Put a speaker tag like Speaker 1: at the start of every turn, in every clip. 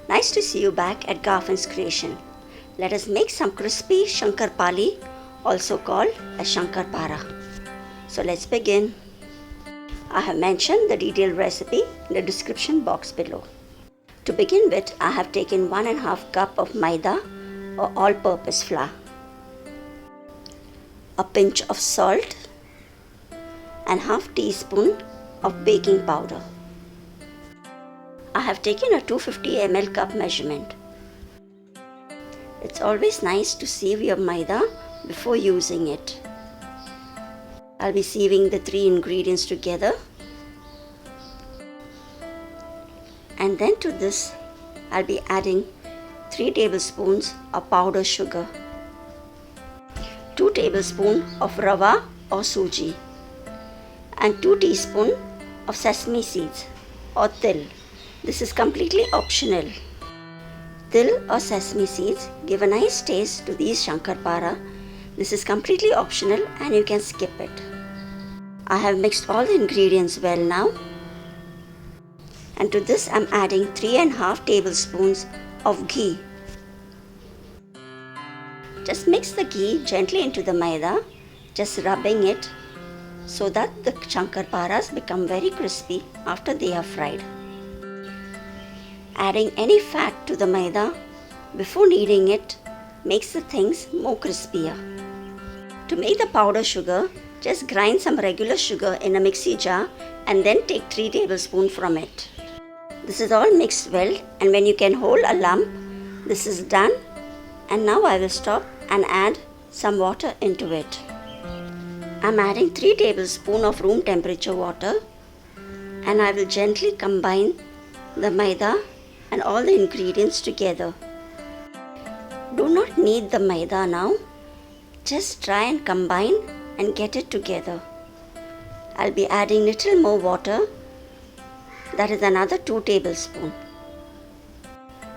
Speaker 1: Nice to see you back at Garfin's creation. Let us make some crispy Shankarpali, also called as Shakarpara. So let's begin. I have mentioned the detailed recipe in the description box below. To begin with, I have taken 1.5 cup of Maida or all-purpose flour, a pinch of salt and half teaspoon of baking powder. I have taken a 250 ml cup measurement. It's always nice to sieve your Maida before using it. I'll be sieving the 3 ingredients together. And then to this, I'll be adding 3 tablespoons of powder sugar, 2 tablespoons of Rawa or Suji, and 2 teaspoons of sesame seeds or Til. This is completely optional. Til or sesame seeds give a nice taste to these Shakarpara. This is completely optional and you can skip it. I have mixed all the ingredients well now. And to this I am adding 3.5 tablespoons of ghee. Just mix the ghee gently into the Maida, just rubbing it so that the Shakarparas become very crispy after they are fried. Adding any fat to the Maida before kneading it makes the things more crispier. To make the powder sugar, just grind some regular sugar in a mixie jar and then take 3 tablespoons from it. This is all mixed well, and when you can hold a lump, this is done. And now I will stop and add some water into it. I am adding 3 tablespoons of room temperature water, and I will gently combine the Maida and all the ingredients together. Do not knead the Maida now, just try and combine and get it together. I'll be adding little more water, that is another 2 tablespoons.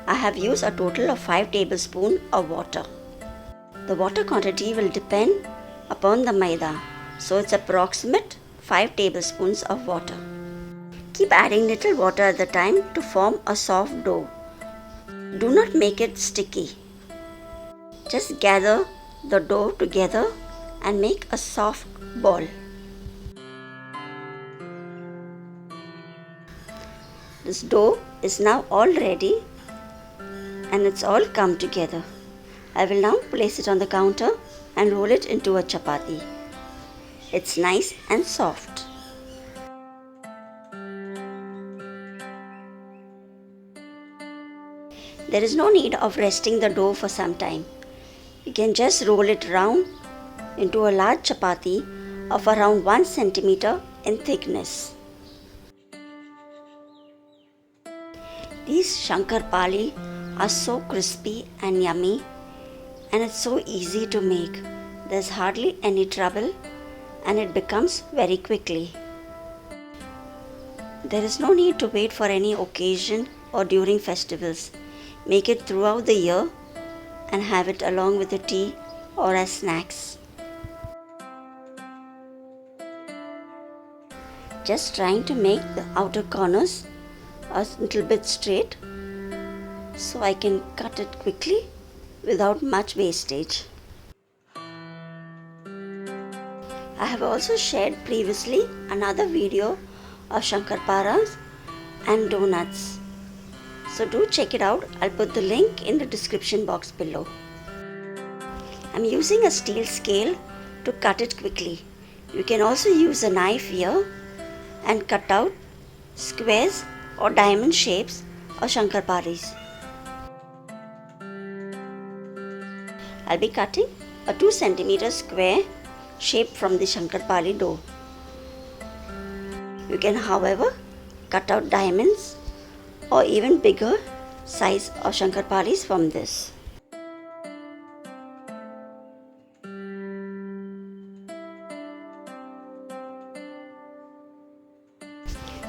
Speaker 1: I have used a total of 5 tablespoons of water. The water quantity will depend upon the Maida, so it's approximate 5 tablespoons of water. Keep adding little water at the time to form a soft dough. Do not make it sticky. Just gather the dough together and make a soft ball. This dough is now all ready and it's all come together. I will now place it on the counter and roll it into a chapati. It's nice and soft. There is no need of resting the dough for some time. You can just roll it round into a large chapati of around 1 centimeter in thickness. These Shankarpali are so crispy and yummy, and it's so easy to make. There's hardly any trouble and it becomes very quickly. There is no need to wait for any occasion or during festivals. Make it throughout the year and have it along with the tea or as snacks. Just trying to make the outer corners a little bit straight so I can cut it quickly without much wastage. I have also shared previously another video of Shakarparas and Doughnuts. So do check it out. I'll put the link in the description box below. I'm using a steel scale to cut it quickly. You can also use a knife here and cut out squares or diamond shapes of Shankarpalis. I'll be cutting a 2 cm square shape from the Shakarpali dough. You can, however, cut out diamonds or even bigger size of Shankarpalis from this.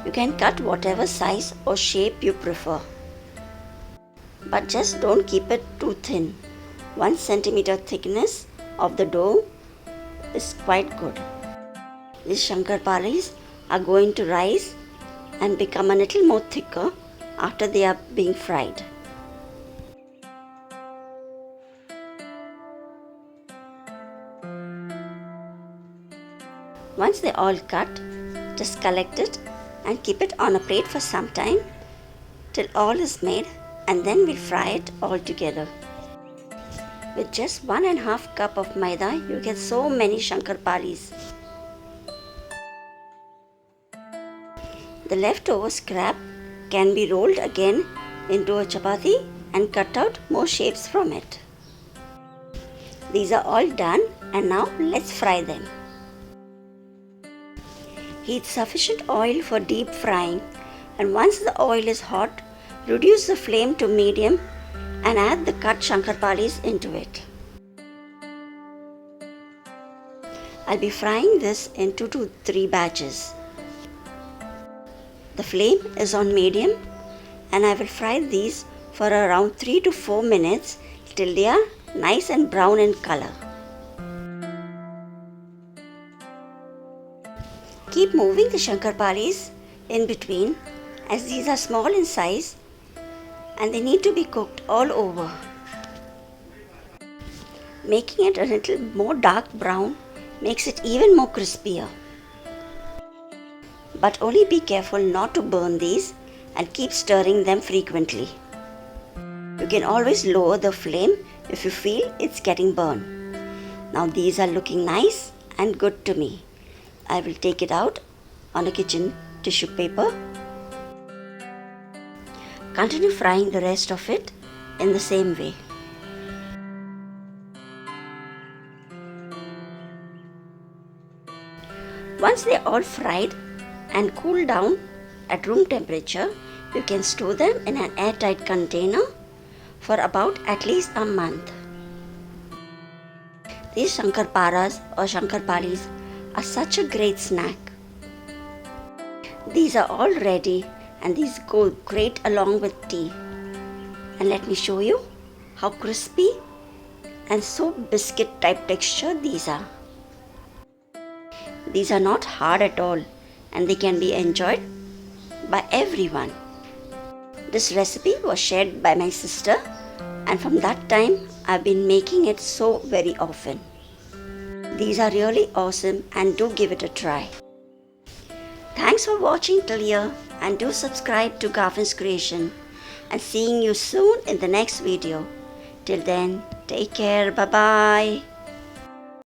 Speaker 1: You can cut whatever size or shape you prefer, but just don't keep it too thin. 1 centimeter thickness of the dough is quite good. These Shankarpalis are going to rise and become a little more thicker after they are being fried. Once they're all cut, just collect it and keep it on a plate for some time till all is made, and then we'll fry it all together. With just 1.5 cup of maida, you get so many Shankarpalis. The leftover scrap can be rolled again into a chapati and cut out more shapes from it. These are all done, and now let's fry them. Heat sufficient oil for deep frying, and once the oil is hot, reduce the flame to medium and add the cut Shankarpalis into it. I'll be frying this in 2 to 3 batches. The flame is on medium, and I will fry these for around 3 to 4 minutes till they are nice and brown in color. Keep moving the Shankarpalis in between, as these are small in size and they need to be cooked all over. Making it a little more dark brown makes it even more crispier. But only be careful not to burn these and keep stirring them frequently. You can always lower the flame if you feel it's getting burned. Now these are looking nice and good to me. I will take it out on a kitchen tissue paper. Continue frying the rest of it in the same way. Once they are all fried and cool down at room temperature, you can store them in an airtight container for about at least a month. These Shankarparas or Shankarpalis are such a great snack. These are all ready, and these go great along with tea. And let me show you how crispy and so biscuit type texture these are. These are not hard at all, and they can be enjoyed by everyone. This recipe was shared by my sister, and from that time I've been making it so very often. These are really awesome, and do give it a try. Thanks for watching till here, and do subscribe to Garfin's Creation, and seeing you soon in the next video. Till then, take care. Bye bye.